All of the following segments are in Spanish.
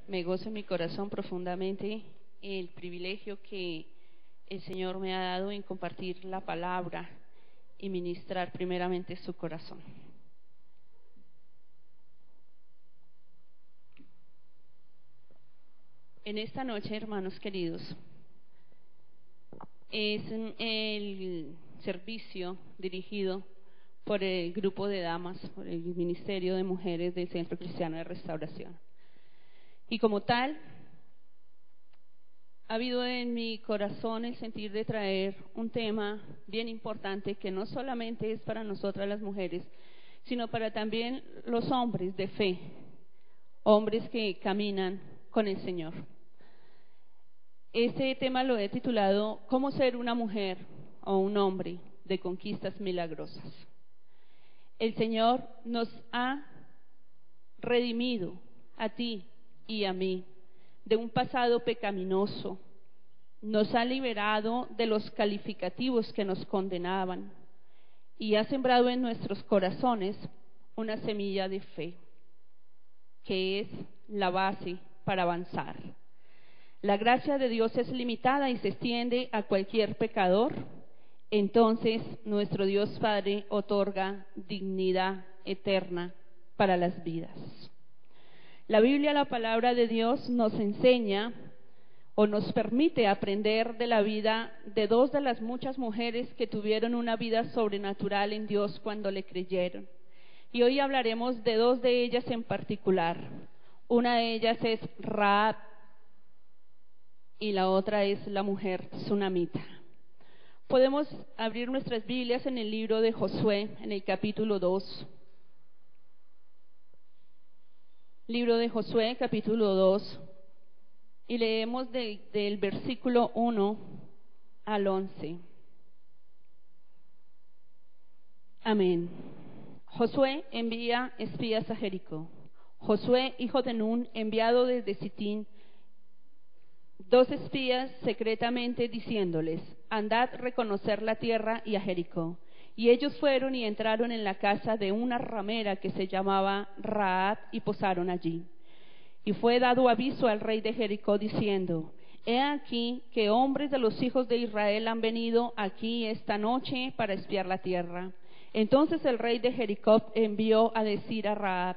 Me gozo en mi corazón profundamente el privilegio que el Señor me ha dado en compartir la palabra y ministrar primeramente su corazón. En esta noche, hermanos queridos, es el servicio dirigido por el grupo de damas, por el Ministerio de Mujeres del Centro Cristiano de Restauración. Y como tal, ha habido en mi corazón el sentir de traer un tema bien importante que no solamente es para nosotras las mujeres, sino para también los hombres de fe, hombres que caminan con el Señor. Este tema lo he titulado ¿Cómo ser una mujer o un hombre de conquistas milagrosas? El Señor nos ha redimido a ti y a mí de un pasado pecaminoso, nos ha liberado de los calificativos que nos condenaban y ha sembrado en nuestros corazones una semilla de fe, que es la base para avanzar. La gracia de Dios es limitada y se extiende a cualquier pecador. Entonces nuestro Dios Padre otorga dignidad eterna para las vidas. La Biblia, la palabra de Dios, nos enseña o nos permite aprender de la vida de dos de las muchas mujeres que tuvieron una vida sobrenatural en Dios cuando le creyeron. Y hoy hablaremos de dos de ellas en particular. Una de ellas es Rahab y la otra es la mujer tsunamita. Podemos abrir nuestras Biblias en el libro de Josué, en el capítulo 2. Libro de Josué, capítulo 2, y leemos del versículo 1 al 11. Amén. Josué envía espías a Jericó. Josué, hijo de Nun, enviado desde Sitín, 2 espías secretamente diciéndoles: andad reconocer la tierra y a Jericó. Y ellos fueron y entraron en la casa de una ramera que se llamaba Rahab y posaron allí. Y fue dado aviso al rey de Jericó diciendo: he aquí que hombres de los hijos de Israel han venido aquí esta noche para espiar la tierra. Entonces el rey de Jericó envió a decir a Rahab: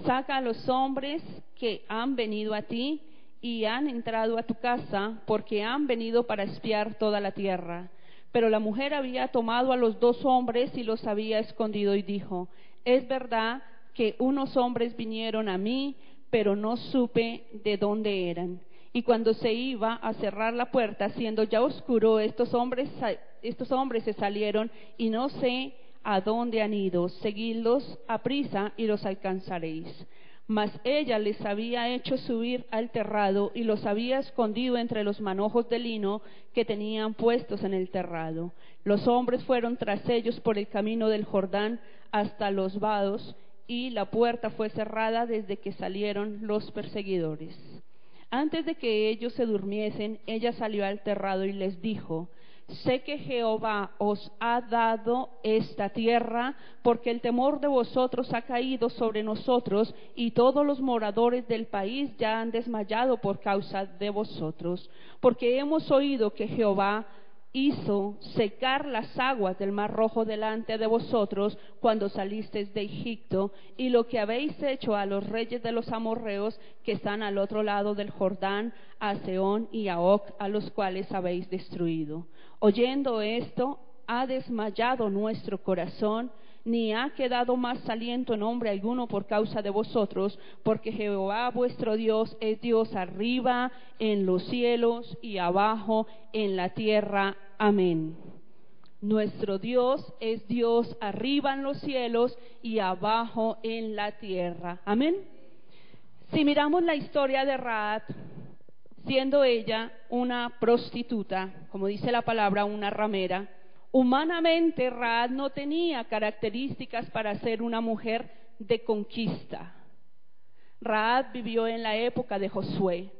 saca a los hombres que han venido a ti y han entrado a tu casa, porque han venido para espiar toda la tierra. Pero la mujer había tomado a los 2 hombres y los había escondido y dijo: es verdad que unos hombres vinieron a mí, pero no supe de dónde eran. Y cuando se iba a cerrar la puerta, siendo ya oscuro, estos hombres se salieron y no sé a dónde han ido. Seguidlos aprisa y los alcanzaréis. Mas ella les había hecho subir al terrado y los había escondido entre los manojos de lino que tenían puestos en el terrado. Los hombres fueron tras ellos por el camino del Jordán hasta los vados, y la puerta fue cerrada desde que salieron los perseguidores. Antes de que ellos se durmiesen, ella salió al terrado y les dijo: sé que Jehová os ha dado esta tierra, porque el temor de vosotros ha caído sobre nosotros, y todos los moradores del país ya han desmayado por causa de vosotros. Porque hemos oído que Jehová hizo secar las aguas del Mar Rojo delante de vosotros cuando salisteis de Egipto, y lo que habéis hecho a los reyes de los amorreos que están al otro lado del Jordán, a Sehón y a Og, a los cuales habéis destruido. Oyendo esto, ha desmayado nuestro corazón, ni ha quedado más aliento en hombre alguno por causa de vosotros, porque Jehová vuestro Dios es Dios arriba en los cielos y abajo en la tierra. Amén. Nuestro Dios es Dios arriba en los cielos y abajo en la tierra. Amén. Si miramos la historia de Rahab, siendo ella una prostituta, como dice la palabra, una ramera, humanamente Rahab no tenía características para ser una mujer de conquista. Rahab vivió en la época de Josué.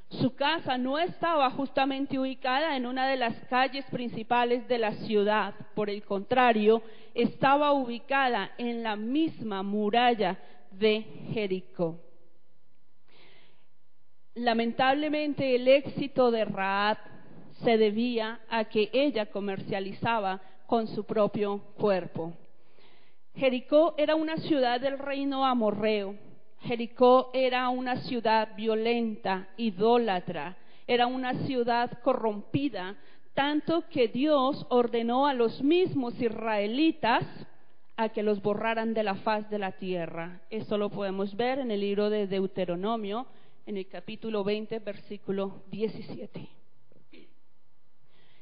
Su casa no estaba justamente ubicada en una de las calles principales de la ciudad. Por el contrario, estaba ubicada en la misma muralla de Jericó. Lamentablemente el éxito de Rahab se debía a que ella comercializaba con su propio cuerpo. Jericó era una ciudad del reino amorreo. Jericó era una ciudad violenta, idólatra, era una ciudad corrompida, tanto que Dios ordenó a los mismos israelitas a que los borraran de la faz de la tierra. Esto lo podemos ver en el libro de Deuteronomio, en el capítulo 20, versículo 17.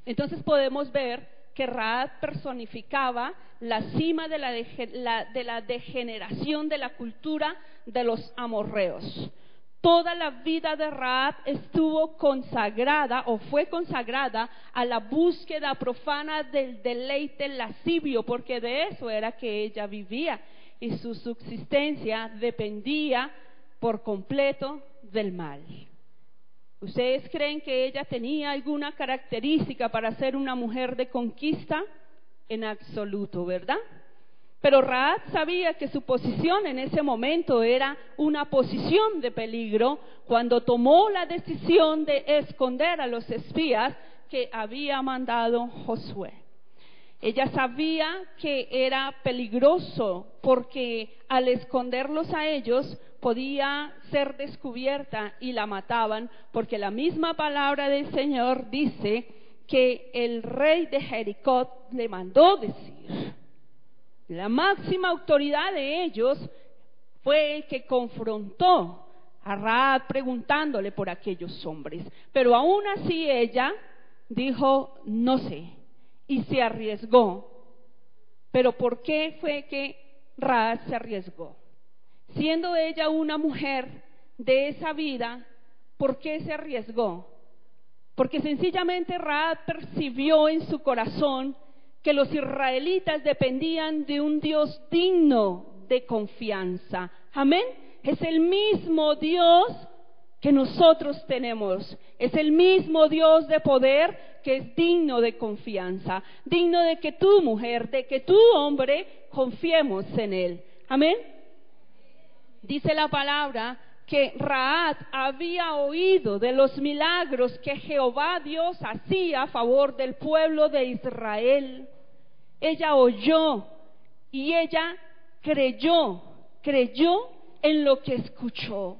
Entonces podemos ver que Rahab personificaba la cima de la degeneración de la cultura de los amorreos. Toda la vida de Rahab estuvo consagrada o fue consagrada a la búsqueda profana del deleite lascivio, porque de eso era que ella vivía y su subsistencia dependía por completo del mal. ¿Ustedes creen que ella tenía alguna característica para ser una mujer de conquista? En absoluto, ¿verdad? Pero Rahab sabía que su posición en ese momento era una posición de peligro cuando tomó la decisión de esconder a los espías que había mandado Josué. Ella sabía que era peligroso porque al esconderlos a ellos podía ser descubierta y la mataban, porque la misma palabra del Señor dice que el rey de Jericó le mandó decir. La máxima autoridad de ellos fue el que confrontó a Rahab preguntándole por aquellos hombres. Pero aún así ella dijo, no sé, y se arriesgó. Pero ¿por qué fue que Rahab se arriesgó? Siendo ella una mujer de esa vida, ¿por qué se arriesgó? Porque sencillamente Rahab percibió en su corazón que los israelitas dependían de un Dios digno de confianza. Amén. Es el mismo Dios que nosotros tenemos. Es el mismo Dios de poder que es digno de confianza. Digno de que tú, mujer, de que tú, hombre, confiemos en Él. Amén. Dice la palabra que Rahab había oído de los milagros que Jehová Dios hacía a favor del pueblo de Israel. Ella oyó y ella creyó en lo que escuchó.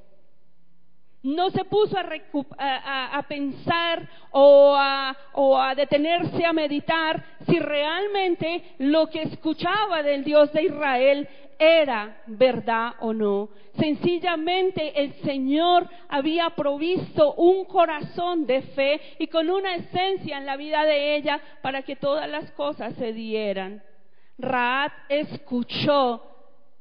No se puso a pensar o a detenerse a meditar si realmente lo que escuchaba del Dios de Israel era verdad o no. Sencillamente el Señor había provisto un corazón de fe y con una esencia en la vida de ella para que todas las cosas se dieran. Rahab escuchó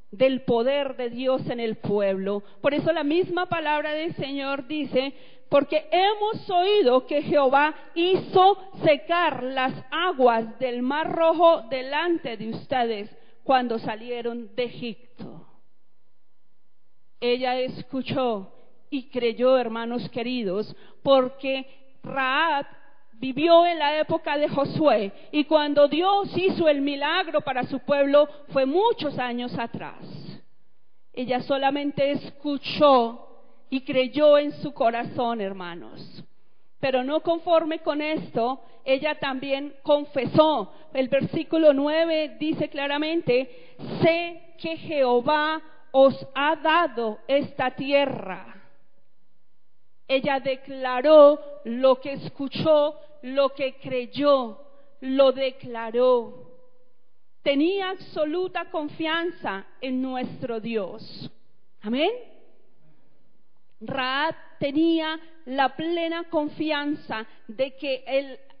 del poder de Dios en el pueblo. Por eso la misma palabra del Señor dice, porque hemos oído que Jehová hizo secar las aguas del Mar Rojo delante de ustedes cuando salieron de Egipto. Ella escuchó y creyó, hermanos queridos, porque Rahab vivió en la época de Josué y cuando Dios hizo el milagro para su pueblo fue muchos años atrás. Ella solamente escuchó y creyó en su corazón, hermanos. Pero no conforme con esto, ella también confesó. El versículo 9 dice claramente, sé que Jehová os ha dado esta tierra. Ella declaró lo que escuchó, lo que creyó, lo declaró. Tenía absoluta confianza en nuestro Dios. Amén. Rahab tenía la plena confianza de que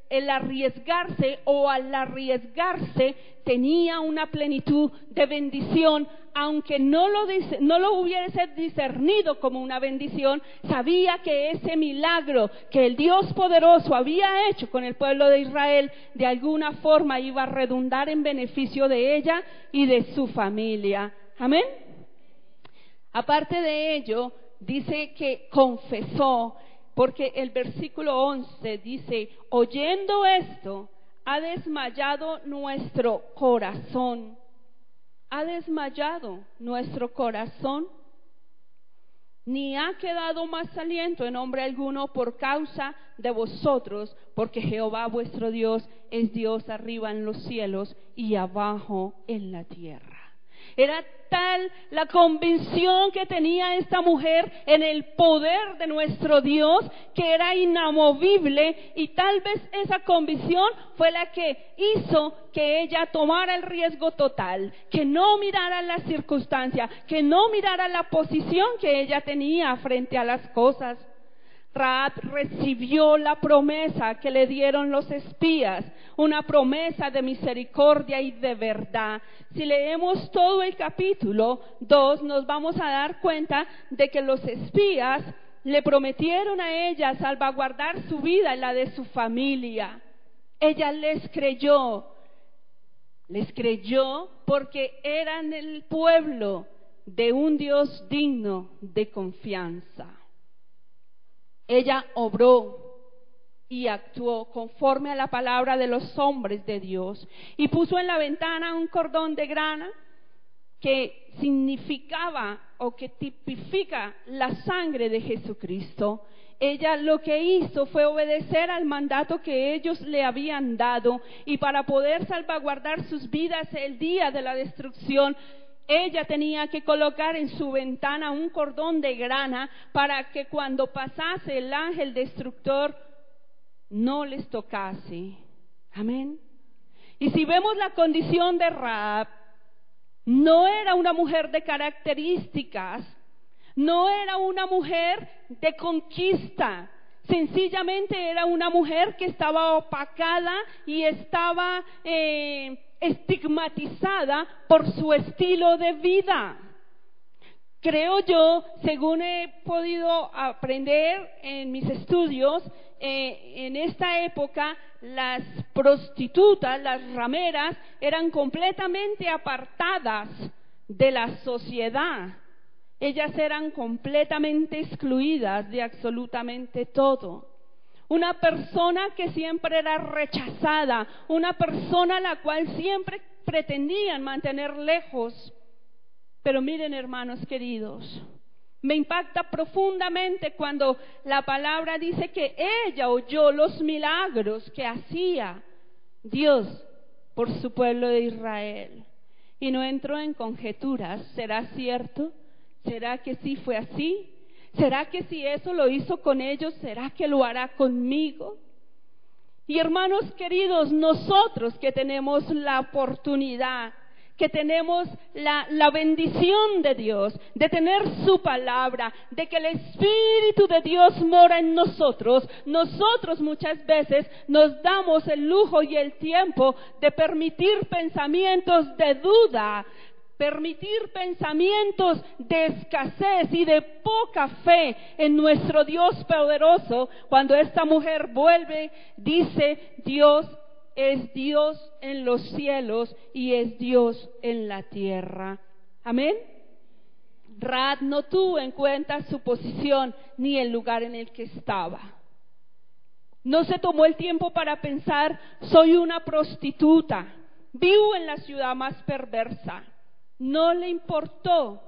el arriesgarse o al arriesgarse tenía una plenitud de bendición, aunque no lo hubiese discernido como una bendición, sabía que ese milagro que el Dios poderoso había hecho con el pueblo de Israel, de alguna forma iba a redundar en beneficio de ella y de su familia. Amén. Aparte de ello, dice que confesó, porque el versículo 11 dice, oyendo esto, ha desmayado nuestro corazón. Ha desmayado nuestro corazón. ni ha quedado más aliento en hombre alguno por causa de vosotros, porque Jehová vuestro Dios es Dios arriba en los cielos y abajo en la tierra. Era tal la convicción que tenía esta mujer en el poder de nuestro Dios, que era inamovible, y tal vez esa convicción fue la que hizo que ella tomara el riesgo total, que no mirara las circunstancias, que no mirara la posición que ella tenía frente a las cosas. Rahab recibió la promesa que le dieron los espías, una promesa de misericordia y de verdad. Si leemos todo el capítulo 2, nos vamos a dar cuenta de que los espías le prometieron a ella salvaguardar su vida y la de su familia. Ella les creyó porque eran el pueblo de un Dios digno de confianza. Ella obró y actuó conforme a la palabra de los hombres de Dios, y puso en la ventana un cordón de grana que significaba o que tipifica la sangre de Jesucristo. Ella lo que hizo fue obedecer al mandato que ellos le habían dado, y para poder salvaguardar sus vidas el día de la destrucción, ella tenía que colocar en su ventana un cordón de grana para que cuando pasase el ángel destructor no les tocase. Amén. Y si vemos la condición de Rahab, no era una mujer de características, no era una mujer de conquista. Sencillamente era una mujer que estaba opacada y estaba estigmatizada por su estilo de vida. Creo yo, según he podido aprender en mis estudios, en esta época las prostitutas, las rameras, eran completamente apartadas de la sociedad. Ellas eran completamente excluidas de absolutamente todo. Una persona que siempre era rechazada, una persona a la cual siempre pretendían mantener lejos. Pero miren, hermanos queridos, me impacta profundamente cuando la palabra dice que ella oyó los milagros que hacía Dios por su pueblo de Israel. Y no entró en conjeturas. ¿Será cierto? ¿Será que sí fue así? ¿Será que si eso lo hizo con ellos, será que lo hará conmigo? Y hermanos queridos, nosotros que tenemos la oportunidad, que tenemos la bendición de Dios, de tener su palabra, de que el Espíritu de Dios mora en nosotros, nosotros muchas veces nos damos el lujo y el tiempo de permitir pensamientos de duda, permitir pensamientos de escasez y de poca fe en nuestro Dios poderoso, cuando esta mujer vuelve, dice: Dios es Dios en los cielos y es Dios en la tierra. Amén. Rahab no tuvo en cuenta su posición ni el lugar en el que estaba. No se tomó el tiempo para pensar: soy una prostituta, vivo en la ciudad más perversa. No le importó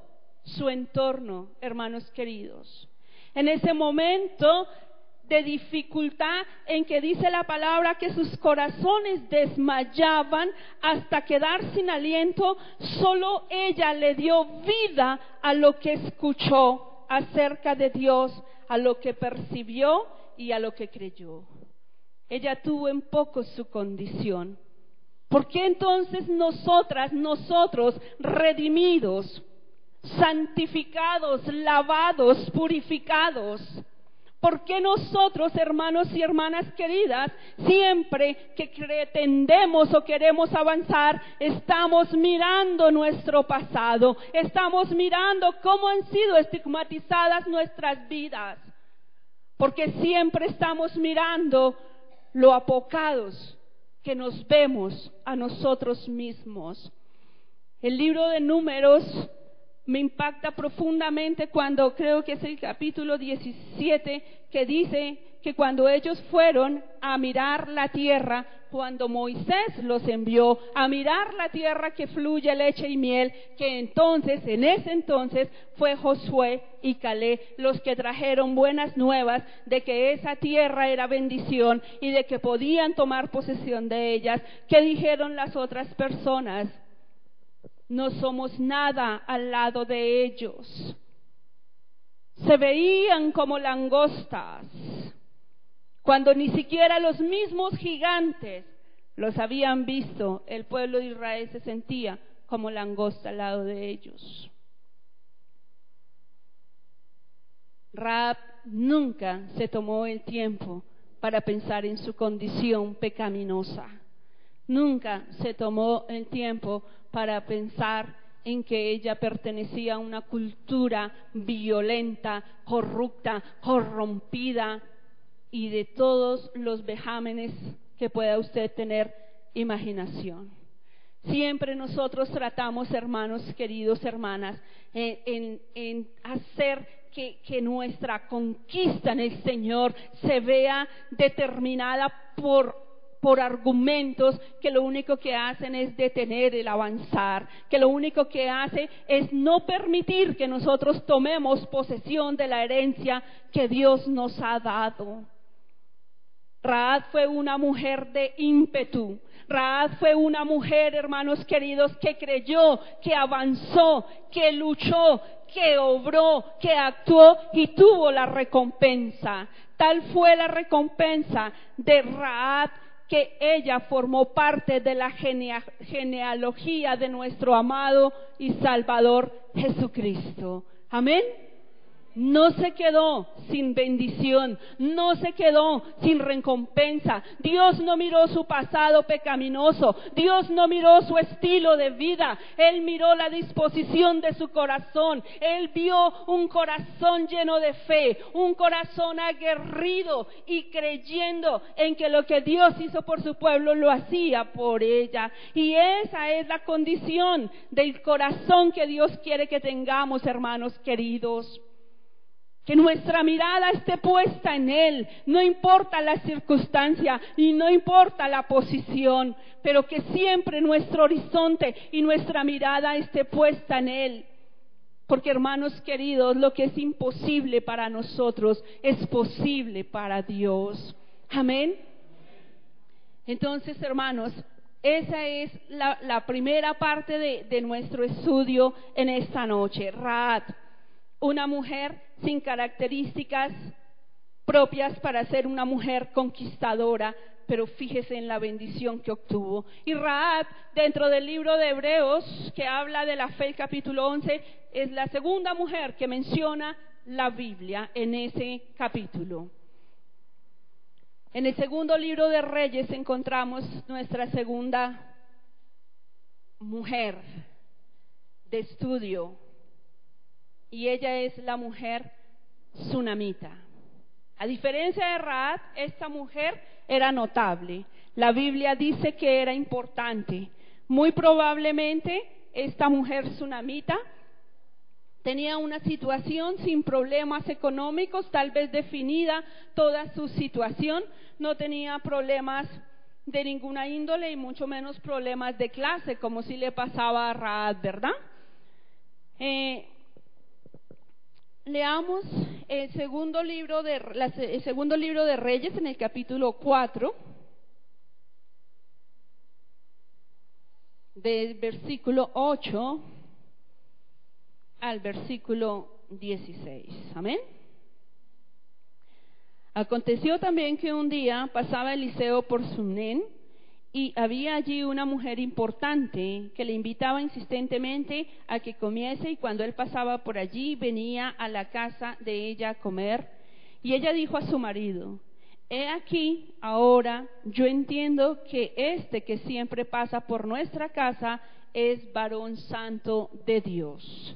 su entorno, hermanos queridos. En ese momento de dificultad en que dice la palabra que sus corazones desmayaban hasta quedar sin aliento, solo ella le dio vida a lo que escuchó acerca de Dios, a lo que percibió y a lo que creyó. Ella tuvo en poco su condición. ¿Por qué entonces nosotros redimidos, santificados, lavados, purificados, por qué nosotros, hermanos y hermanas queridas, siempre que pretendemos o queremos avanzar, estamos mirando nuestro pasado, estamos mirando cómo han sido estigmatizadas nuestras vidas? Porque siempre estamos mirando lo apocados que nos vemos a nosotros mismos. El libro de Números me impacta profundamente cuando creo que es el capítulo 17 que dice que cuando ellos fueron a mirar la tierra, cuando Moisés los envió a mirar la tierra que fluye leche y miel, que entonces, en ese entonces, fue Josué y Caleb los que trajeron buenas nuevas de que esa tierra era bendición y de que podían tomar posesión de ellas. ¿Qué dijeron las otras personas? No somos nada al lado de ellos. Se veían como langostas, cuando ni siquiera los mismos gigantes los habían visto. El pueblo de Israel se sentía como langosta al lado de ellos. Rahab nunca se tomó el tiempo para pensar en su condición pecaminosa. Nunca se tomó el tiempo para pensar en que ella pertenecía a una cultura violenta, corrupta, corrompida y de todos los vejámenes que pueda usted tener imaginación. Siempre nosotros tratamos, hermanos queridos, hermanas, en hacer que nuestra conquista en el Señor se vea determinada por argumentos que lo único que hacen es detener el avanzar, que lo único que hace es no permitir que nosotros tomemos posesión de la herencia que Dios nos ha dado. Rahab fue una mujer de ímpetu. Rahab fue una mujer, hermanos queridos, que creyó, que avanzó, que luchó, que obró, que actuó y tuvo la recompensa. Tal fue la recompensa de Rahab que ella formó parte de la genealogía de nuestro amado y Salvador Jesucristo. Amén. No se quedó sin bendición, no se quedó sin recompensa. Dios no miró su pasado pecaminoso, Dios no miró su estilo de vida, Él miró la disposición de su corazón. Él vio un corazón lleno de fe, un corazón aguerrido y creyendo en que lo que Dios hizo por su pueblo lo hacía por ella. Y esa es la condición del corazón que Dios quiere que tengamos, hermanos queridos. Que nuestra mirada esté puesta en Él, no importa la circunstancia y no importa la posición, pero que siempre nuestro horizonte y nuestra mirada esté puesta en Él. Porque, hermanos queridos, lo que es imposible para nosotros es posible para Dios. Amén. Entonces, hermanos, esa es la primera parte de nuestro estudio en esta noche. Rahab, una mujer sin características propias para ser una mujer conquistadora, pero fíjese en la bendición que obtuvo. Y Rahab, dentro del libro de Hebreos, que habla de la fe, el capítulo 11, es la segunda mujer que menciona la Biblia en ese capítulo. En el segundo libro de Reyes encontramos nuestra segunda mujer de estudio, y ella es la mujer sunamita. A diferencia de Rahab, esta mujer era notable. La Biblia dice que era importante. Muy probablemente esta mujer sunamita tenía una situación sin problemas económicos, tal vez definida toda su situación. No tenía problemas de ninguna índole y mucho menos problemas de clase, como si le pasaba a Rahab, ¿verdad? Leamos el segundo libro de Reyes en el capítulo 4, del versículo 8 al versículo 16. Amén. Aconteció también que un día pasaba Eliseo por Sunén, y había allí una mujer importante que le invitaba insistentemente a que comiese, y cuando él pasaba por allí venía a la casa de ella a comer. Y ella dijo a su marido: he aquí, ahora yo entiendo que este que siempre pasa por nuestra casa es varón santo de Dios.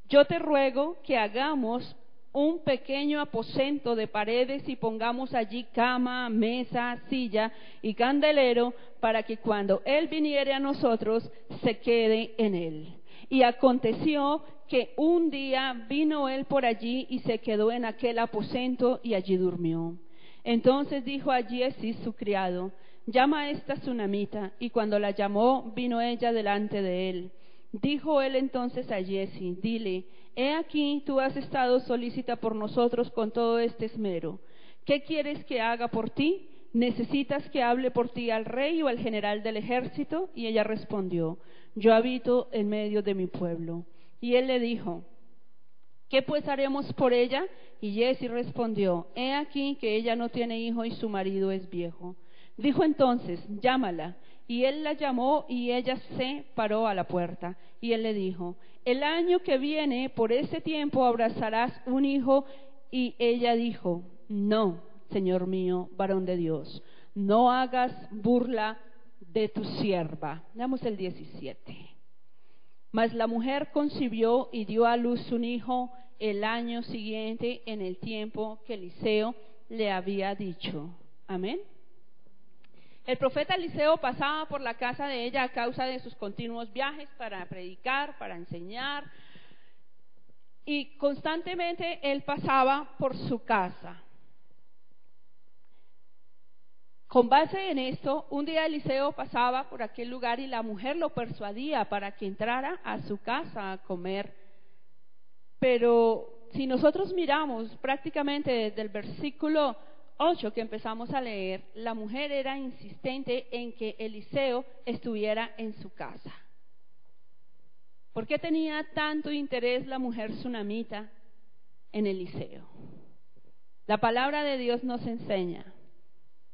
Yo te ruego que hagamos un pequeño aposento de paredes y pongamos allí cama, mesa, silla y candelero, para que cuando él viniere a nosotros se quede en él. Y aconteció que un día vino él por allí y se quedó en aquel aposento y allí durmió. Entonces dijo a Giezi su criado: llama a esta tsunamita. Y cuando la llamó, vino ella delante de él. Dijo él entonces a Giezi: dile, he aquí, tú has estado solícita por nosotros con todo este esmero. ¿Qué quieres que haga por ti? ¿Necesitas que hable por ti al rey o al general del ejército? Y ella respondió: yo habito en medio de mi pueblo. Y él le dijo: ¿qué pues haremos por ella? Y Giezi respondió: he aquí que ella no tiene hijo y su marido es viejo. Dijo entonces: llámala. Y él la llamó y ella se paró a la puerta. Y él le dijo: el año que viene, por ese tiempo, abrazarás un hijo. Y ella dijo: no, Señor mío, varón de Dios, no hagas burla de tu sierva. Damos el 17. Mas la mujer concibió y dio a luz un hijo el año siguiente, en el tiempo que Eliseo le había dicho. Amén. El profeta Eliseo pasaba por la casa de ella a causa de sus continuos viajes para predicar, para enseñar, y constantemente él pasaba por su casa. Con base en esto, un día Eliseo pasaba por aquel lugar y la mujer lo persuadía para que entrara a su casa a comer. Pero si nosotros miramos prácticamente desde el versículo 8 que empezamos a leer, la mujer era insistente en que Eliseo estuviera en su casa. ¿Por qué tenía tanto interés la mujer tsunamita en Eliseo? La palabra de Dios nos enseña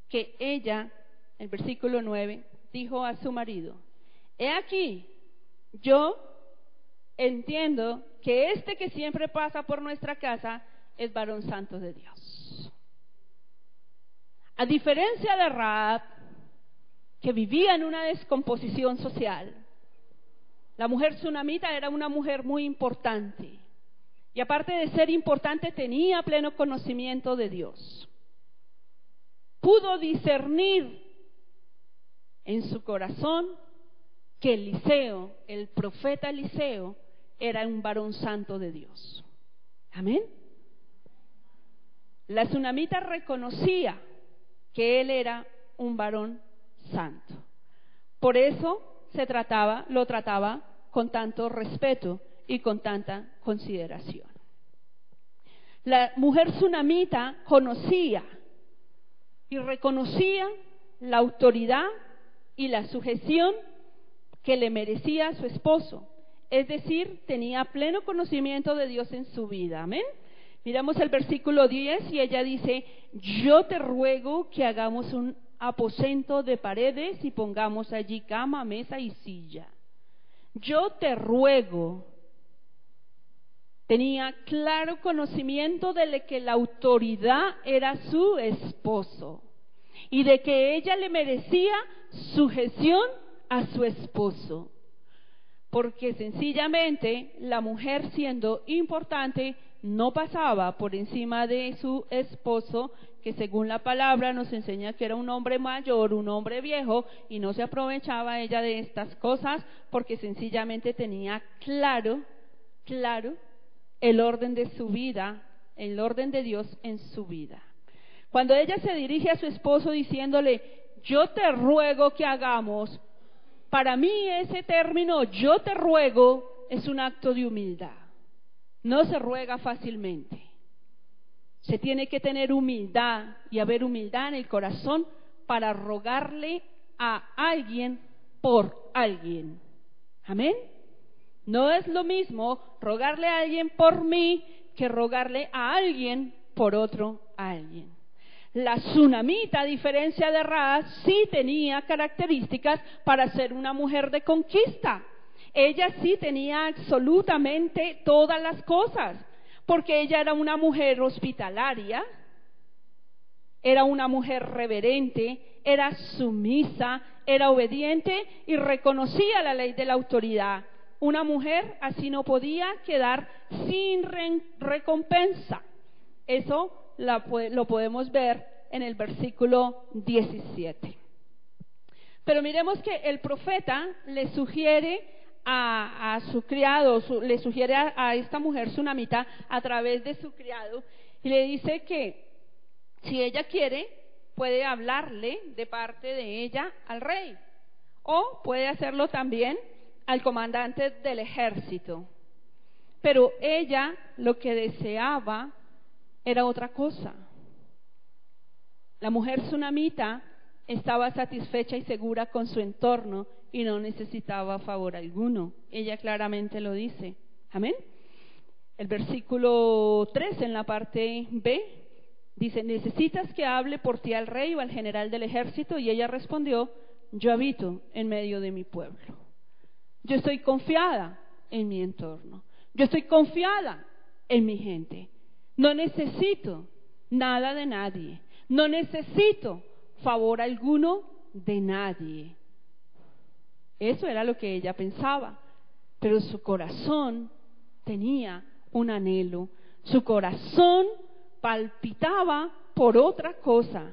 que ella, el versículo 9, dijo a su marido: he aquí, yo entiendo que este que siempre pasa por nuestra casa es varón santo de Dios. A diferencia de Rahab, que vivía en una descomposición social, la mujer tsunamita era una mujer muy importante. Y aparte de ser importante, tenía pleno conocimiento de Dios. Pudo discernir en su corazón que Eliseo, el profeta Eliseo, era un varón santo de Dios. Amén. La tsunamita reconocía que él era un varón santo. Por eso lo trataba con tanto respeto y con tanta consideración. La mujer tsunamita conocía y reconocía la autoridad y la sujeción que le merecía a su esposo. Es decir, tenía pleno conocimiento de Dios en su vida. Amén. Miramos el versículo 10 y ella dice: yo te ruego que hagamos un aposento de paredes y pongamos allí cama, mesa y silla. Yo te ruego. Tenía claro conocimiento de que la autoridad era su esposo y de que ella le merecía sujeción a su esposo, porque sencillamente la mujer, siendo importante, no pasaba por encima de su esposo, que según la palabra nos enseña que era un hombre mayor, un hombre viejo, y no se aprovechaba ella de estas cosas porque sencillamente tenía claro el orden de su vida, el orden de Dios en su vida. Cuando ella se dirige a su esposo diciéndole: yo te ruego que hagamos, para mí ese término yo te ruego es un acto de humildad. No se ruega fácilmente. Se tiene que tener humildad y haber humildad en el corazón para rogarle a alguien por alguien. Amén. No es lo mismo rogarle a alguien por mí que rogarle a alguien por otro alguien. La tsunamita, a diferencia de Rahab, sí tenía características para ser una mujer de conquista. Ella sí tenía absolutamente todas las cosas, porque ella era una mujer hospitalaria, era una mujer reverente, era sumisa, era obediente y reconocía la ley de la autoridad. Una mujer así no podía quedar sin recompensa. Eso lo podemos ver en el versículo 17. Pero miremos que el profeta le sugiere a su criado, le sugiere a esta mujer sunamita a través de su criado y le dice que si ella quiere puede hablarle de parte de ella al rey o puede hacerlo también al comandante del ejército. Pero ella lo que deseaba era otra cosa. La mujer sunamita estaba satisfecha y segura con su entorno y no necesitaba favor alguno. Ella claramente lo dice. Amén. El versículo 3 en la parte B dice: ¿necesitas que hable por ti al rey o al general del ejército? Y ella respondió: yo habito en medio de mi pueblo. Yo estoy confiada en mi entorno. Yo estoy confiada en mi gente. No necesito nada de nadie. No necesito favor alguno de nadie. Eso era lo que ella pensaba, pero su corazón tenía un anhelo. Su corazón palpitaba por otra cosa.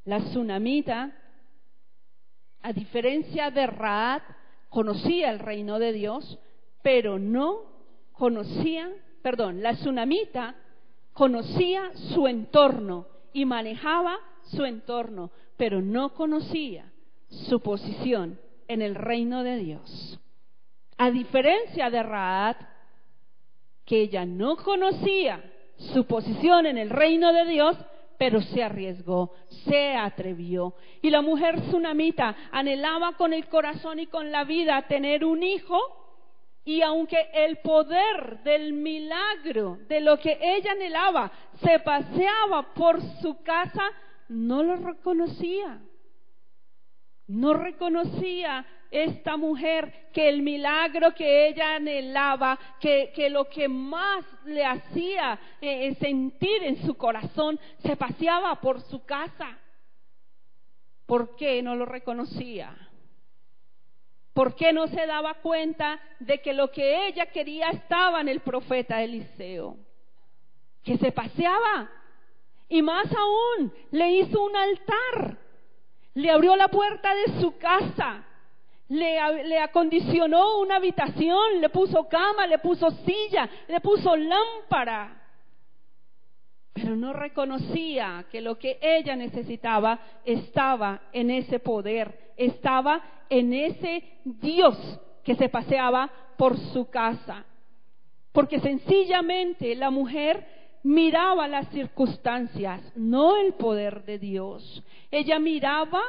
La sunamita, a diferencia de Rahab, conocía el reino de Dios, pero no conocía, la sunamita conocía su entorno y manejaba su entorno, pero no conocía su posición en el reino de Dios. A diferencia de Rahab, que ella no conocía su posición en el reino de Dios, pero se arriesgó, se atrevió. Y la mujer sunamita anhelaba con el corazón y con la vida tener un hijo, y aunque el poder del milagro de lo que ella anhelaba se paseaba por su casa, no lo reconocía. No reconocía esta mujer que el milagro que ella anhelaba, que lo que más le hacía sentir en su corazón, se paseaba por su casa. ¿Por qué no lo reconocía? ¿Por qué no se daba cuenta de que lo que ella quería estaba en el profeta Eliseo? Que se paseaba. Y más aún, le hizo un altar. Le abrió la puerta de su casa. Le acondicionó una habitación. Le puso cama, le puso silla, le puso lámpara. Pero no reconocía que lo que ella necesitaba estaba en ese poder, estaba en ese Dios que se paseaba por su casa. Porque sencillamente la mujer miraba las circunstancias, no el poder de Dios. Ella miraba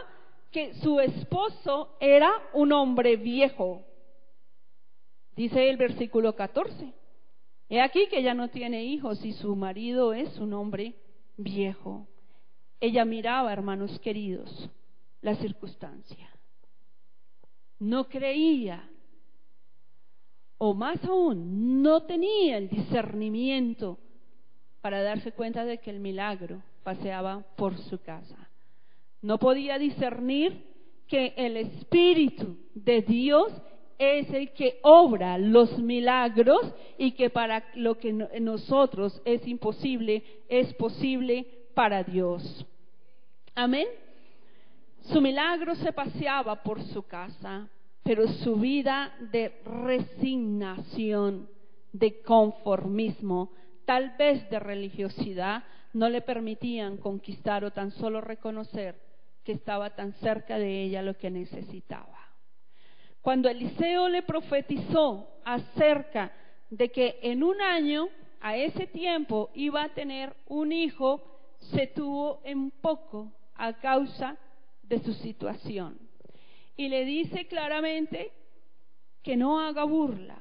que su esposo era un hombre viejo. Dice el versículo 14. He aquí que ella no tiene hijos y su marido es un hombre viejo. Ella miraba, hermanos queridos, la circunstancia. No creía, o más aún, no tenía el discernimiento para darse cuenta de que el milagro paseaba por su casa. No podía discernir que el Espíritu de Dios es el que obra los milagros y que para lo que nosotros es imposible, es posible para Dios. Amén. Su milagro se paseaba por su casa, pero su vida de resignación, de conformismo, tal vez de religiosidad, no le permitían conquistar o tan solo reconocer que estaba tan cerca de ella lo que necesitaba. Cuando Eliseo le profetizó acerca de que en un año, a ese tiempo, iba a tener un hijo, se tuvo en poco a causa de su situación. Y le dice claramente que no haga burla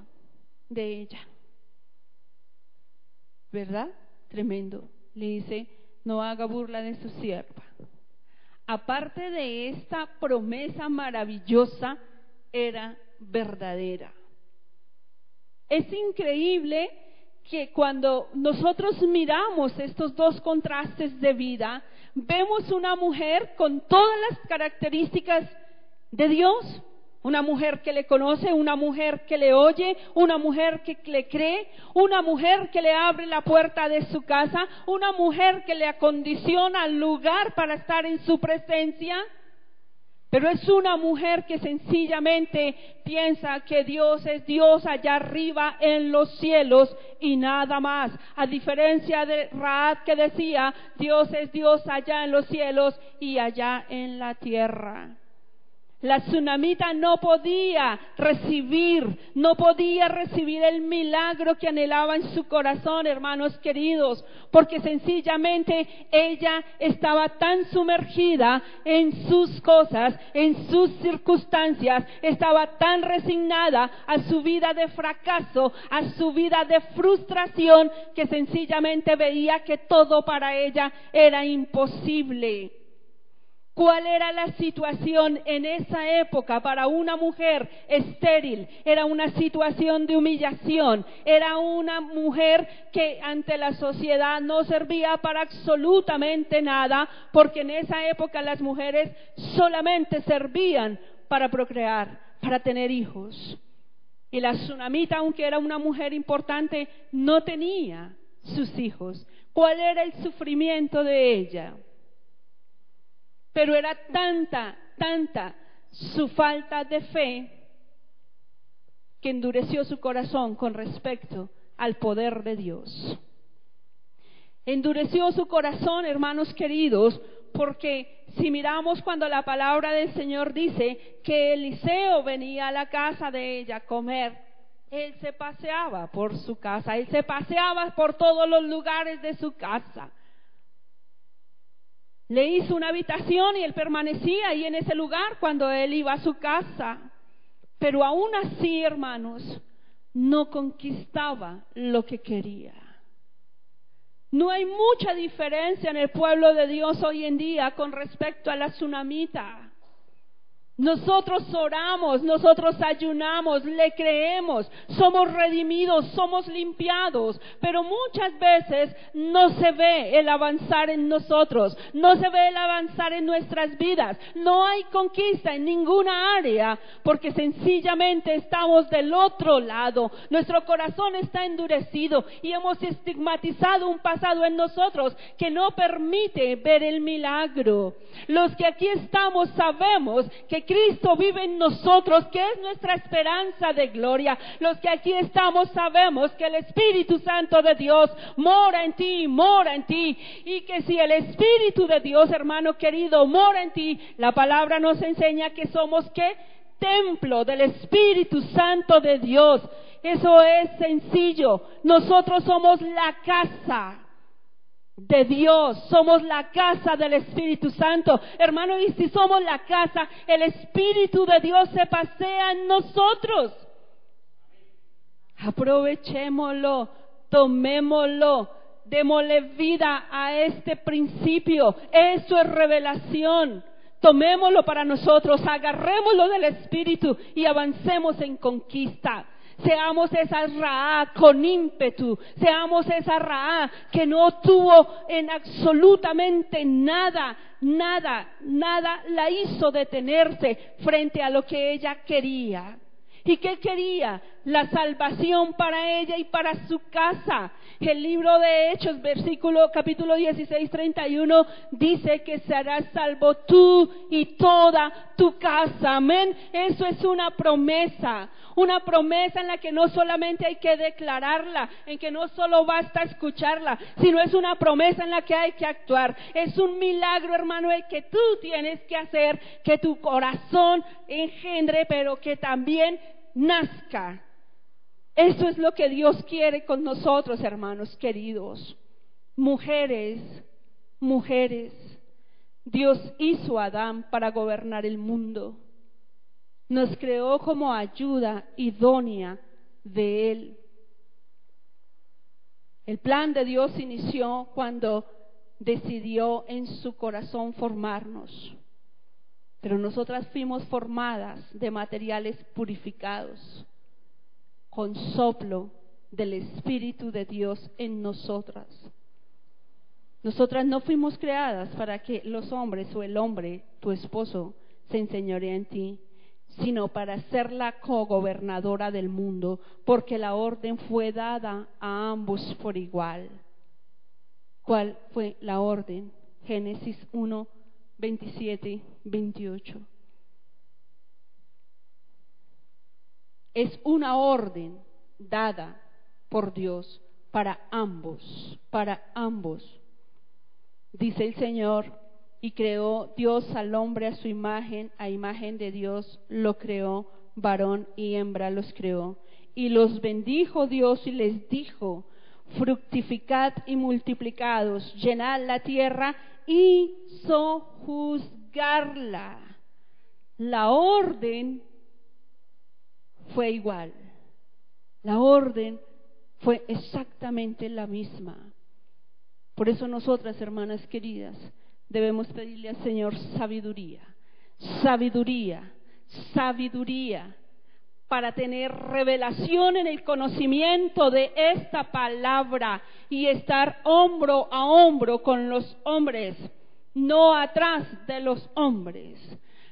de ella. ¿Verdad? Tremendo. Le dice, no haga burla de su sierva. Aparte de esta promesa maravillosa, era verdadera. Es increíble que cuando nosotros miramos estos dos contrastes de vida, vemos una mujer con todas las características de Dios, una mujer que le conoce, una mujer que le oye, una mujer que le cree, una mujer que le abre la puerta de su casa, una mujer que le acondiciona el lugar para estar en su presencia, Pero es una mujer que sencillamente piensa que Dios es Dios allá arriba en los cielos y nada más. A diferencia de Rahab, que decía, Dios es Dios allá en los cielos y allá en la tierra. La tsunamita no podía recibir el milagro que anhelaba en su corazón, hermanos queridos, porque sencillamente ella estaba tan sumergida en sus cosas, en sus circunstancias, estaba tan resignada a su vida de fracaso, a su vida de frustración, que sencillamente veía que todo para ella era imposible. ¿Cuál era la situación en esa época para una mujer estéril? Era una situación de humillación, era una mujer que ante la sociedad no servía para absolutamente nada, porque en esa época las mujeres solamente servían para procrear, para tener hijos. Y la tsunamita, aunque era una mujer importante, no tenía sus hijos. ¿Cuál era el sufrimiento de ella? Pero era tanta su falta de fe que endureció su corazón con respecto al poder de Dios. Endureció su corazón, hermanos queridos, porque si miramos cuando la palabra del Señor dice que Eliseo venía a la casa de ella a comer, él se paseaba por su casa, él se paseaba por todos los lugares de su casa. Le hizo una habitación y él permanecía ahí en ese lugar cuando él iba a su casa. Pero aún así, hermanos, no conquistaba lo que quería. No hay mucha diferencia en el pueblo de Dios hoy en día con respecto a la tsunamita. Nosotros oramos, nosotros ayunamos, le creemos, somos redimidos, somos limpiados, pero muchas veces no se ve el avanzar en nosotros, no se ve el avanzar en nuestras vidas, no hay conquista en ninguna área, porque sencillamente estamos del otro lado, nuestro corazón está endurecido y hemos estigmatizado un pasado en nosotros que no permite ver el milagro. Los que aquí estamos sabemos que Cristo vive en nosotros, que es nuestra esperanza de gloria. Los que aquí estamos sabemos que el Espíritu Santo de Dios mora en ti, y que si el Espíritu de Dios, hermano querido, mora en ti, la palabra nos enseña que somos, ¿qué? Templo del Espíritu Santo de Dios. Eso es sencillo. Nosotros somos la casa de Dios, somos la casa del Espíritu Santo, hermano, y si somos la casa, el Espíritu de Dios se pasea en nosotros. Aprovechémoslo, tomémoslo, démosle vida a este principio. Eso es revelación. Tomémoslo para nosotros, agarrémoslo del Espíritu y avancemos en conquista. Seamos esa Rahab con ímpetu, seamos esa Rahab que no tuvo en absolutamente nada la hizo detenerse frente a lo que ella quería. ¿Y qué quería? La salvación para ella y para su casa. El libro de Hechos, capítulo 16, 31, dice que serás salvo tú y toda tu casa. Amén. Eso es una promesa en la que no solamente hay que declararla, en que no solo basta escucharla, sino es una promesa en la que hay que actuar. Es un milagro, hermano, el que tú tienes que hacer, que tu corazón engendre, pero que también nazca. Eso es lo que Dios quiere con nosotros, hermanos queridos. Mujeres, Dios hizo a Adán para gobernar el mundo. Nos creó como ayuda idónea de Él. El plan de Dios inició cuando decidió en su corazón formarnos. Pero nosotras fuimos formadas de materiales purificados, con soplo del Espíritu de Dios en nosotras. Nosotras no fuimos creadas para que los hombres o el hombre, tu esposo, se enseñoree en ti, sino para ser la cogobernadora del mundo, porque la orden fue dada a ambos por igual. ¿Cuál fue la orden? Génesis 1, 27, 28. Es una orden dada por Dios para ambos, para ambos. Dice el Señor, y creó Dios al hombre a su imagen, a imagen de Dios lo creó, varón y hembra los creó. Y los bendijo Dios y les dijo, fructificad y multiplicados, llenad la tierra y sojuzgarla. La orden fue igual, la orden fue exactamente la misma. Por eso nosotras, hermanas queridas, debemos pedirle al Señor sabiduría, sabiduría, sabiduría, para tener revelación en el conocimiento de esta palabra y estar hombro a hombro con los hombres, no atrás de los hombres.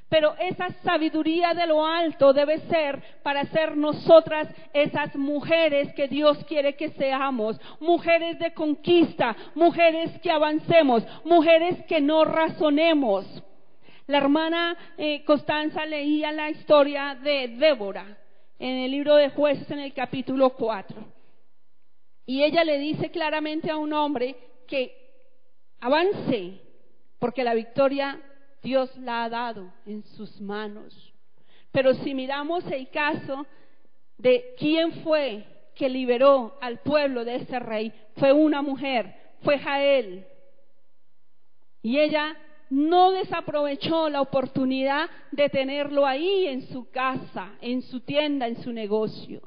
Pero esa sabiduría de lo alto debe ser para ser nosotras esas mujeres que Dios quiere que seamos, mujeres de conquista, mujeres que avancemos, mujeres que no razonemos. La hermana Constanza leía la historia de Débora en el libro de Jueces en el capítulo 4. Y ella le dice claramente a un hombre que avance, porque la victoria Dios la ha dado en sus manos. Pero si miramos el caso de quién fue que liberó al pueblo de ese rey, fue una mujer, fue Jael. Y ella no desaprovechó la oportunidad de tenerlo ahí en su casa, en su tienda, en su negocio.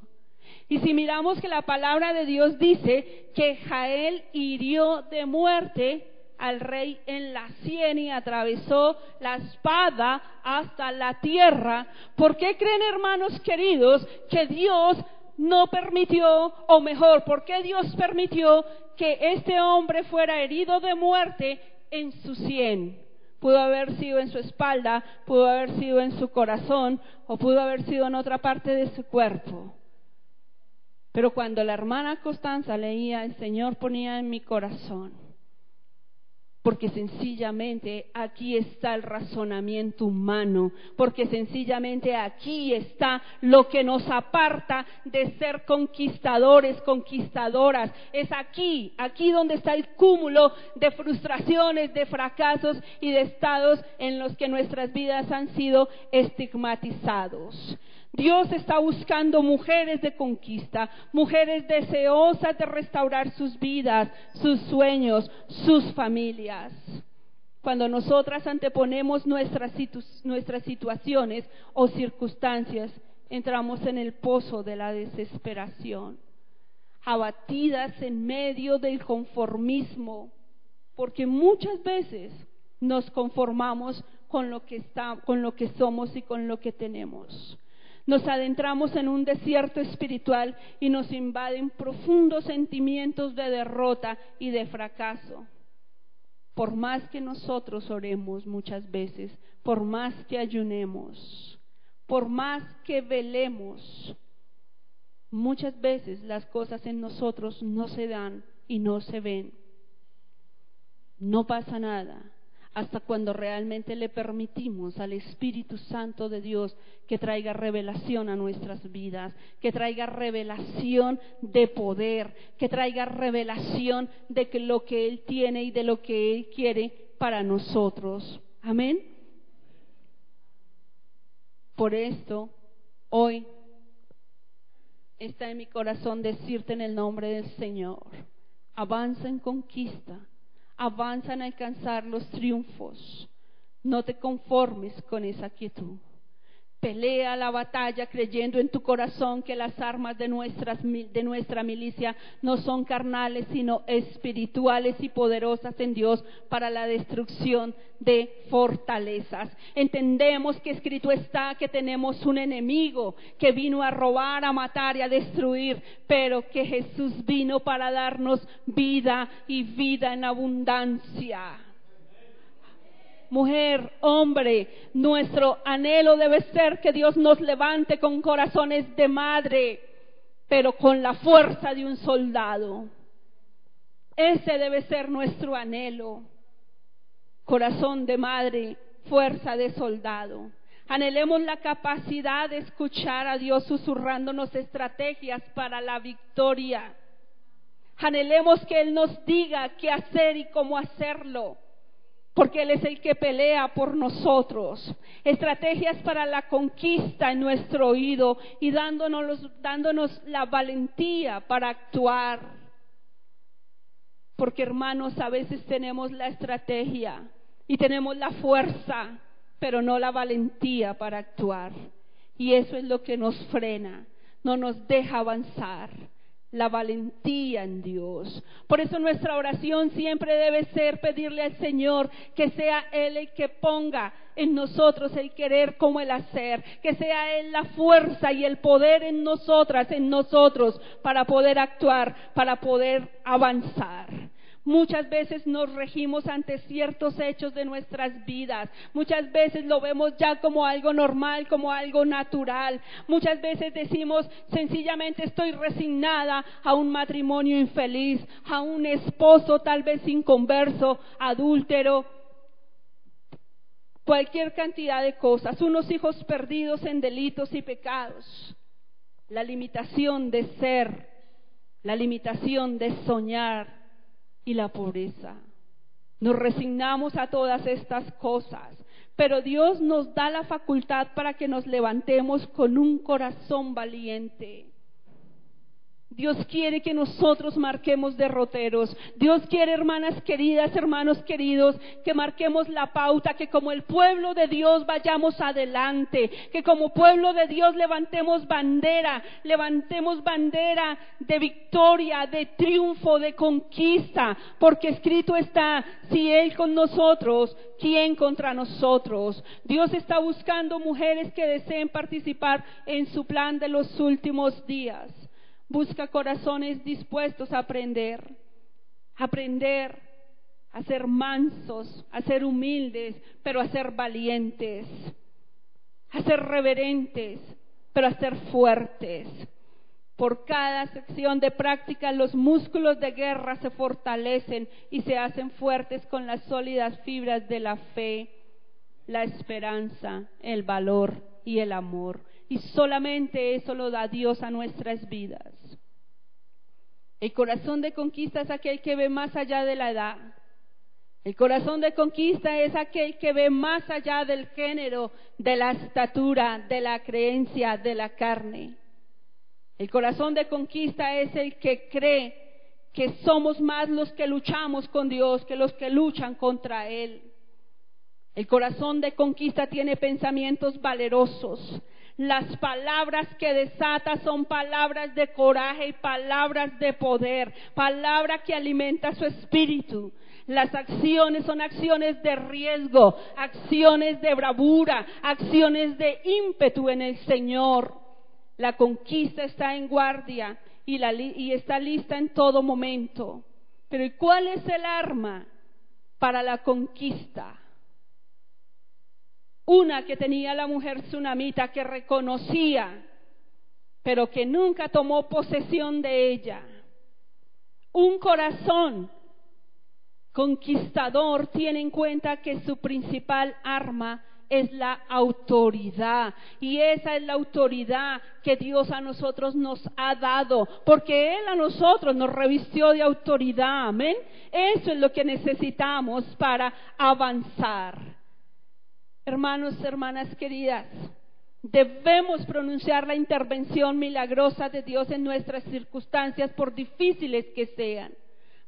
Y si miramos que la palabra de Dios dice que Jael hirió de muerte al rey en la sien y atravesó la espada hasta la tierra, ¿por qué creen, hermanos queridos, que Dios no permitió, o mejor, por qué Dios permitió que este hombre fuera herido de muerte en su sien? Pudo haber sido en su espalda, pudo haber sido en su corazón, o pudo haber sido en otra parte de su cuerpo. Pero cuando la hermana Constanza leía, el Señor ponía en mi corazón, porque sencillamente aquí está el razonamiento humano, porque sencillamente aquí está lo que nos aparta de ser conquistadores, conquistadoras. Es aquí donde está el cúmulo de frustraciones, de fracasos y de estados en los que nuestras vidas han sido estigmatizados. Dios está buscando mujeres de conquista, mujeres deseosas de restaurar sus vidas, sus sueños, sus familias. Cuando nosotras anteponemos nuestras situaciones o circunstancias, entramos en el pozo de la desesperación, abatidas en medio del conformismo, porque muchas veces nos conformamos con lo que somos y con lo que tenemos. Nos adentramos en un desierto espiritual y nos invaden profundos sentimientos de derrota y de fracaso. Por más que nosotros oremos muchas veces, por más que ayunemos, por más que velemos, muchas veces las cosas en nosotros no se dan y no se ven. No pasa nada hasta cuando realmente le permitimos al Espíritu Santo de Dios que traiga revelación a nuestras vidas, que traiga revelación de poder, que traiga revelación de lo que Él tiene y de lo que Él quiere para nosotros. Amén. Por esto, hoy está en mi corazón decirte en el nombre del Señor: avanza en conquista, avanza en alcanzar los triunfos. No te conformes con esa quietud. Pelea la batalla creyendo en tu corazón que las armas de nuestra milicia no son carnales, sino espirituales y poderosas en Dios para la destrucción de fortalezas. Entendemos que escrito está que tenemos un enemigo que vino a robar, a matar y a destruir, pero que Jesús vino para darnos vida y vida en abundancia. Mujer, hombre, nuestro anhelo debe ser que Dios nos levante con corazones de madre, pero con la fuerza de un soldado. Ese debe ser nuestro anhelo. Corazón de madre, fuerza de soldado. Anhelemos la capacidad de escuchar a Dios susurrándonos estrategias para la victoria. Anhelemos que Él nos diga qué hacer y cómo hacerlo, porque Él es el que pelea por nosotros. Estrategias para la conquista en nuestro oído y dándonos la valentía para actuar. Porque, hermanos, a veces tenemos la estrategia y tenemos la fuerza, pero no la valentía para actuar. Y eso es lo que nos frena, no nos deja avanzar. La valentía en Dios. Por eso nuestra oración siempre debe ser pedirle al Señor que sea Él el que ponga en nosotros el querer como el hacer, que sea Él la fuerza y el poder en nosotros para poder actuar, para poder avanzar. Muchas veces nos regimos ante ciertos hechos de nuestras vidas. Muchas veces lo vemos ya como algo normal, como algo natural. Muchas veces decimos, sencillamente estoy resignada a un matrimonio infeliz, a un esposo tal vez inconverso, adúltero, cualquier cantidad de cosas, unos hijos perdidos en delitos y pecados. La limitación de ser, la limitación de soñar, y la pobreza. Nos resignamos a todas estas cosas, pero Dios nos da la facultad para que nos levantemos con un corazón valiente. Dios quiere que nosotros marquemos derroteros. Dios quiere, hermanas queridas, hermanos queridos, que marquemos la pauta, que como el pueblo de Dios vayamos adelante, que como pueblo de Dios levantemos bandera de victoria, de triunfo, de conquista, porque escrito está, si Él con nosotros, ¿quién contra nosotros? Dios está buscando mujeres que deseen participar en su plan de los últimos días. Busca corazones dispuestos a aprender, a ser mansos, a ser humildes, pero a ser valientes, a ser reverentes, pero a ser fuertes. Por cada sección de práctica, los músculos de guerra se fortalecen y se hacen fuertes con las sólidas fibras de la fe, la esperanza, el valor y el amor. Y solamente eso lo da Dios a nuestras vidas. El corazón de conquista es aquel que ve más allá de la edad. El corazón de conquista es aquel que ve más allá del género, de la estatura, de la creencia, de la carne. El corazón de conquista es el que cree que somos más los que luchamos con Dios que los que luchan contra Él. El corazón de conquista tiene pensamientos valerosos. Las palabras que desata son palabras de coraje y palabras de poder, palabra que alimenta su espíritu. Las acciones son acciones de riesgo, acciones de bravura, acciones de ímpetu en el Señor. La conquista está en guardia y está lista en todo momento. Pero ¿y cuál es el arma para la conquista? Una que tenía la mujer tsunamita, que reconocía, pero que nunca tomó posesión de ella. Un corazón conquistador tiene en cuenta que su principal arma es la autoridad, y esa es la autoridad que Dios a nosotros nos ha dado, porque Él a nosotros nos revistió de autoridad, amén. Eso es lo que necesitamos para avanzar. Hermanos, hermanas queridas, debemos pronunciar la intervención milagrosa de Dios en nuestras circunstancias, por difíciles que sean.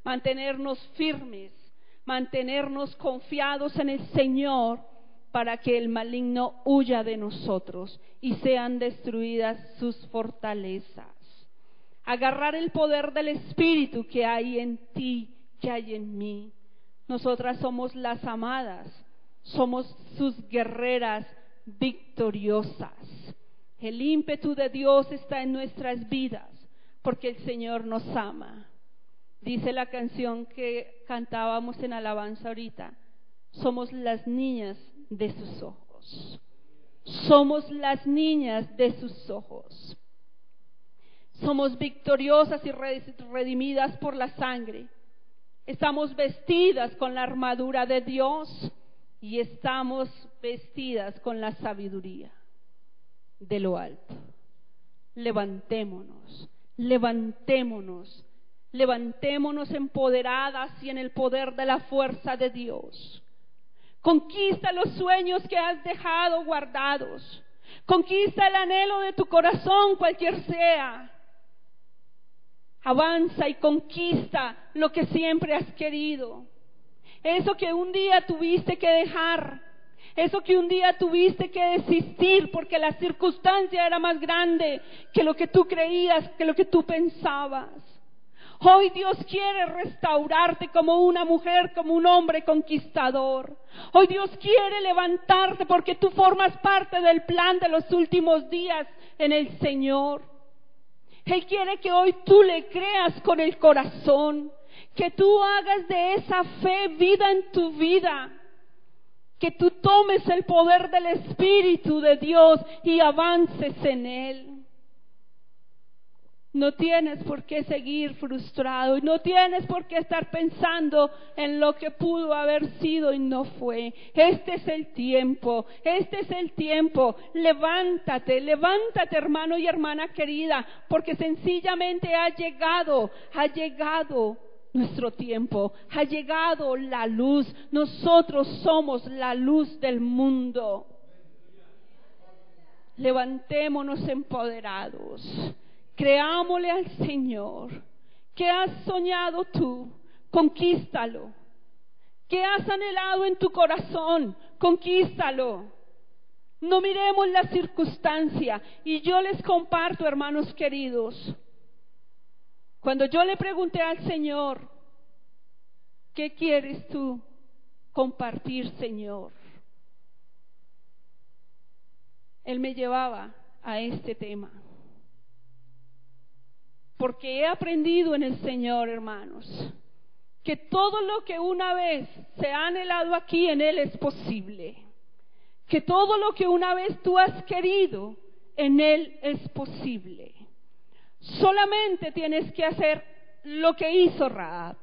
Mantenernos firmes, mantenernos confiados en el Señor, para que el maligno huya de nosotros y sean destruidas sus fortalezas. Agarrar el poder del Espíritu que hay en ti, que hay en mí. Nosotras somos las amadas, somos sus guerreras victoriosas. El ímpetu de Dios está en nuestras vidas, porque el Señor nos ama. Dice la canción que cantábamos en alabanza ahorita: somos las niñas de sus ojos. Somos las niñas de sus ojos. Somos victoriosas y redimidas por la sangre. Estamos vestidas con la armadura de Dios. y estamos vestidas con la sabiduría de lo alto. Levantémonos, levantémonos, levantémonos empoderadas y en el poder de la fuerza de Dios. Conquista los sueños que has dejado guardados. Conquista el anhelo de tu corazón, cualquier sea. Avanza y conquista lo que siempre has querido. Eso que un día tuviste que dejar. Eso que un día tuviste que desistir porque la circunstancia era más grande que lo que tú creías, que lo que tú pensabas. Hoy Dios quiere restaurarte como una mujer, como un hombre conquistador. Hoy Dios quiere levantarte porque tú formas parte del plan de los últimos días en el Señor. Él quiere que hoy tú le creas con el corazón, que tú hagas de esa fe vida en tu vida, que tú tomes el poder del Espíritu de Dios y avances en Él. No tienes por qué seguir frustrado y no tienes por qué estar pensando en lo que pudo haber sido y no fue. Este es el tiempo, este es el tiempo. Levántate, levántate, hermano y hermana querida, porque sencillamente ha llegado nuestro tiempo, ha llegado la luz. Nosotros somos la luz del mundo. Levantémonos empoderados. Creámosle al Señor. ¿Qué has soñado tú? Conquístalo. ¿Qué has anhelado en tu corazón? Conquístalo. No miremos la circunstancia. Y yo les comparto, hermanos queridos, cuando yo le pregunté al Señor, ¿qué quieres tú compartir, Señor? Él me llevaba a este tema. Porque he aprendido en el Señor, hermanos, que todo lo que una vez se ha anhelado aquí en Él es posible. Que todo lo que una vez tú has querido en Él es posible. Solamente tienes que hacer lo que hizo Rahab.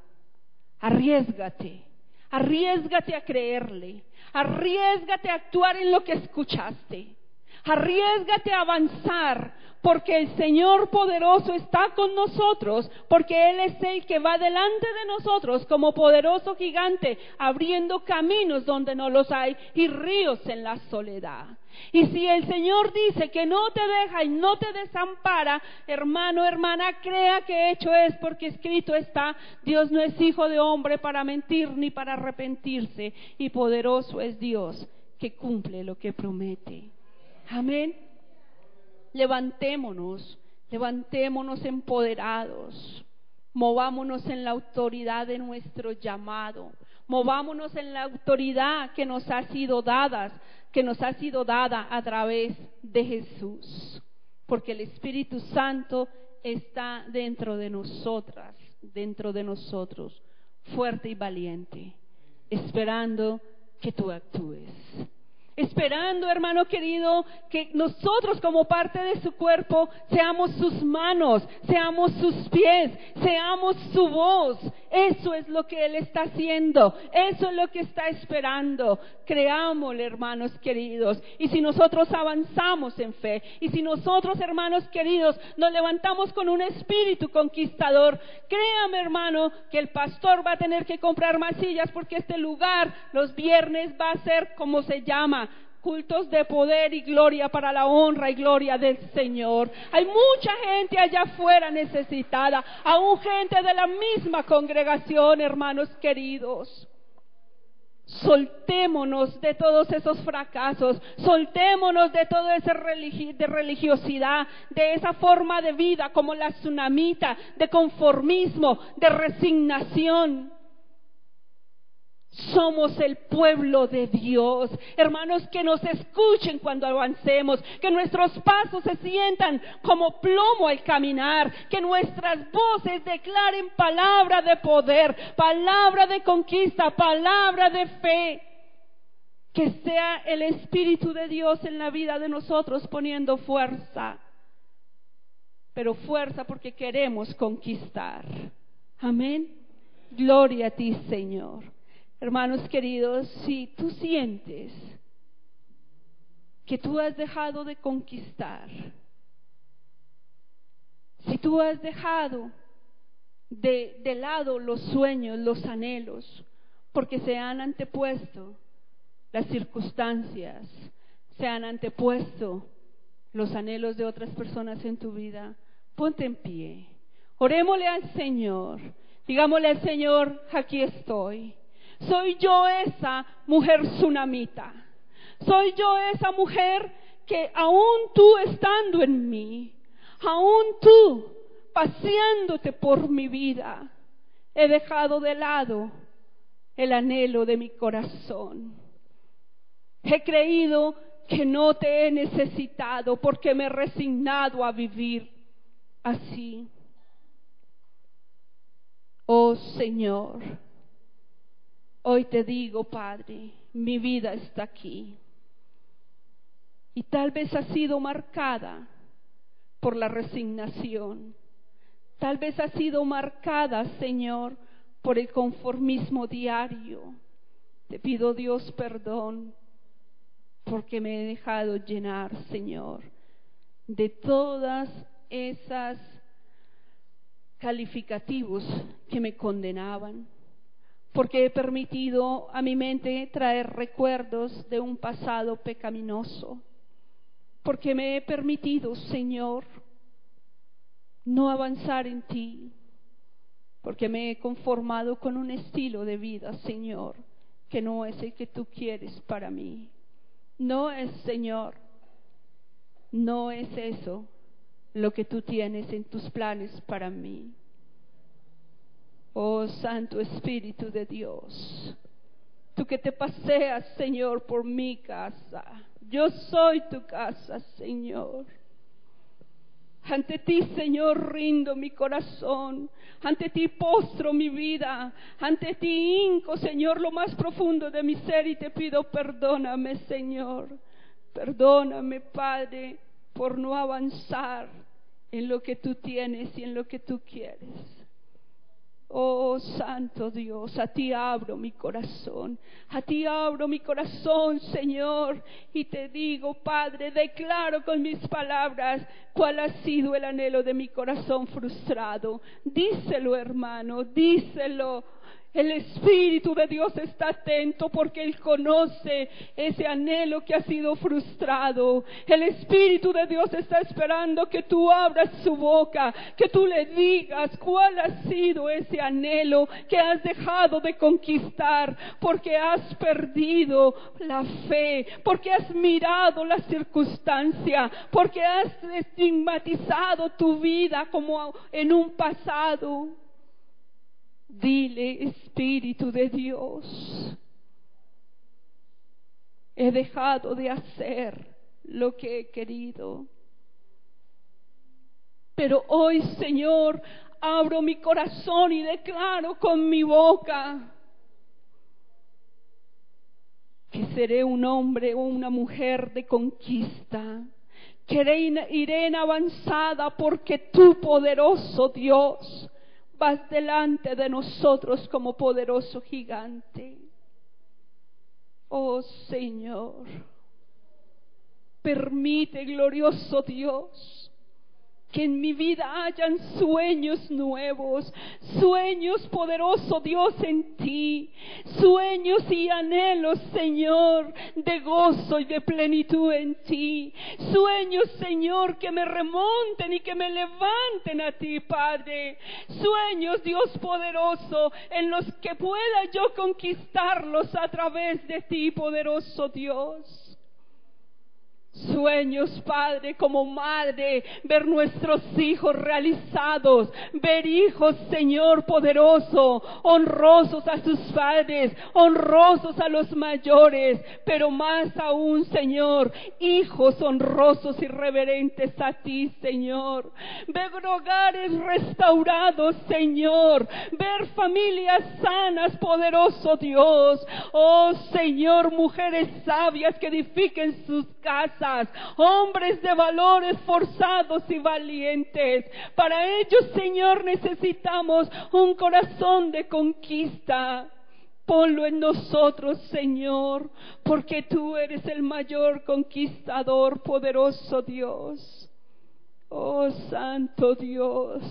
Arriésgate, arriésgate a creerle, arriésgate a actuar en lo que escuchaste, arriésgate a avanzar, porque el Señor poderoso está con nosotros, porque Él es el que va delante de nosotros como poderoso gigante, abriendo caminos donde no los hay y ríos en la soledad. Y si el Señor dice que no te deja y no te desampara, hermano, hermana, crea que hecho es, porque escrito está: Dios no es hijo de hombre para mentir ni para arrepentirse, y poderoso es Dios que cumple lo que promete. Amén. Levantémonos, levantémonos empoderados, movámonos en la autoridad de nuestro llamado, movámonos en la autoridad que nos ha sido dada a través de Jesús, porque el Espíritu Santo está dentro de nosotras, dentro de nosotros, fuerte y valiente, esperando que tú actúes. Esperando, hermano querido, que nosotros como parte de su cuerpo seamos sus manos, seamos sus pies, seamos su voz. Eso es lo que Él está haciendo, eso es lo que está esperando. Creámosle, hermanos queridos. Y si nosotros avanzamos en fe, y si nosotros, hermanos queridos, nos levantamos con un espíritu conquistador, créame, hermano, que el pastor va a tener que comprar más sillas, porque este lugar los viernes va a ser como se llama: cultos de poder y gloria para la honra y gloria del Señor. Hay mucha gente allá afuera necesitada, aún gente de la misma congregación, hermanos queridos. Soltémonos de todos esos fracasos, soltémonos de toda esa religiosidad, de esa forma de vida como la tsunamita, de conformismo, de resignación. Somos el pueblo de Dios, hermanos, que nos escuchen cuando avancemos, que nuestros pasos se sientan como plomo al caminar, que nuestras voces declaren palabra de poder, palabra de conquista, palabra de fe. Que sea el Espíritu de Dios en la vida de nosotros poniendo fuerza, pero fuerza porque queremos conquistar. Amén. Gloria a ti, Señor. Hermanos queridos, si tú sientes que tú has dejado de conquistar, si tú has dejado de lado los sueños, los anhelos, porque se han antepuesto las circunstancias, se han antepuesto los anhelos de otras personas en tu vida, ponte en pie, orémosle al Señor, digámosle al Señor, aquí estoy, soy yo esa mujer tsunamita, soy yo esa mujer que aún tú estando en mí, aún tú paseándote por mi vida, he dejado de lado el anhelo de mi corazón. He creído que no te he necesitado porque me he resignado a vivir así. Oh Señor, hoy te digo, Padre, mi vida está aquí. Y tal vez ha sido marcada por la resignación. Tal vez ha sido marcada, Señor, por el conformismo diario. Te pido, Dios, perdón, porque me he dejado llenar, Señor, de todas esas calificativos que me condenaban, porque he permitido a mi mente traer recuerdos de un pasado pecaminoso, porque me he permitido, Señor, no avanzar en ti, porque me he conformado con un estilo de vida, Señor, que no es el que tú quieres para mí. No es, Señor, no es eso lo que tú tienes en tus planes para mí. Oh Santo Espíritu de Dios, tú que te paseas, Señor, por mi casa, yo soy tu casa, Señor. Ante ti, Señor, rindo mi corazón, ante ti postro mi vida, ante ti hinco, Señor, lo más profundo de mi ser y te pido perdóname, Señor, perdóname, Padre, por no avanzar en lo que tú tienes y en lo que tú quieres. Oh Santo Dios, a ti abro mi corazón, a ti abro mi corazón, Señor, y te digo, Padre, declaro con mis palabras cuál ha sido el anhelo de mi corazón frustrado. Díselo, hermano, díselo. El Espíritu de Dios está atento porque Él conoce ese anhelo que ha sido frustrado. El Espíritu de Dios está esperando que tú abras su boca, que tú le digas cuál ha sido ese anhelo que has dejado de conquistar, porque has perdido la fe, porque has mirado la circunstancia, porque has estigmatizado tu vida como en un pasado. Dile, Espíritu de Dios, he dejado de hacer lo que he querido, pero hoy, Señor, abro mi corazón y declaro con mi boca que seré un hombre o una mujer de conquista, que iré en avanzada porque tú, poderoso Dios, vas delante de nosotros como poderoso gigante. Oh Señor, permite, glorioso Dios, que en mi vida hayan sueños nuevos, sueños, poderoso Dios, en ti, sueños y anhelos, Señor, de gozo y de plenitud en ti, sueños, Señor, que me remonten y que me levanten a ti, Padre, sueños, Dios poderoso, en los que pueda yo conquistarlos a través de ti, poderoso Dios. Sueños, Padre, como madre, ver nuestros hijos realizados, ver hijos, Señor poderoso, honrosos a sus padres, honrosos a los mayores, pero más aún, Señor, hijos honrosos y reverentes a ti, Señor. Ver hogares restaurados, Señor, ver familias sanas, poderoso Dios. Oh Señor, mujeres sabias que edifiquen sus casas, hombres de valor esforzados y valientes. Para ellos, Señor, necesitamos un corazón de conquista. Ponlo en nosotros, Señor, porque tú eres el mayor conquistador, poderoso Dios. Oh, Santo Dios,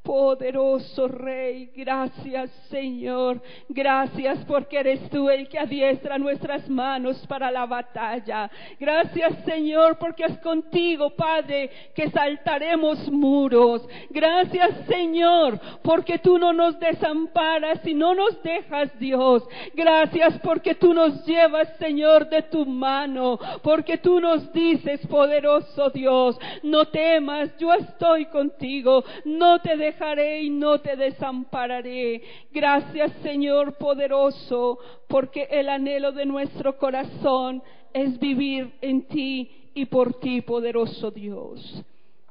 poderoso Rey, gracias, Señor. Gracias porque eres tú el que adiestra nuestras manos para la batalla. Gracias, Señor, porque es contigo, Padre, que saltaremos muros. Gracias, Señor, porque tú no nos desamparas y no nos dejas, Dios. Gracias porque tú nos llevas, Señor, de tu mano, porque tú nos dices, poderoso Dios, no temas, yo estoy contigo, no te dejaré y no te desampararé. Gracias, Señor poderoso, porque el anhelo de nuestro corazón es vivir en ti y por ti, poderoso Dios.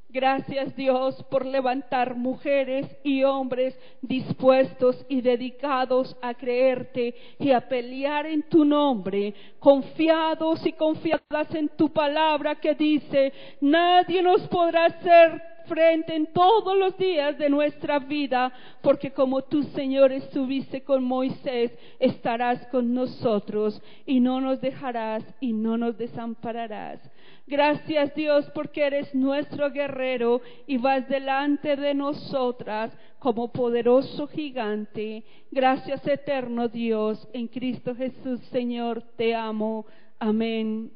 Gracias, Dios, por levantar mujeres y hombres dispuestos y dedicados a creerte y a pelear en tu nombre, confiados y confiadas en tu palabra que dice: nadie nos podrá hacer frente en todos los días de nuestra vida, porque como tú, Señor, estuviste con Moisés, estarás con nosotros y no nos dejarás y no nos desampararás. Gracias, Dios, porque eres nuestro guerrero y vas delante de nosotras como poderoso gigante. Gracias, eterno Dios, en Cristo Jesús, Señor, te amo. Amén.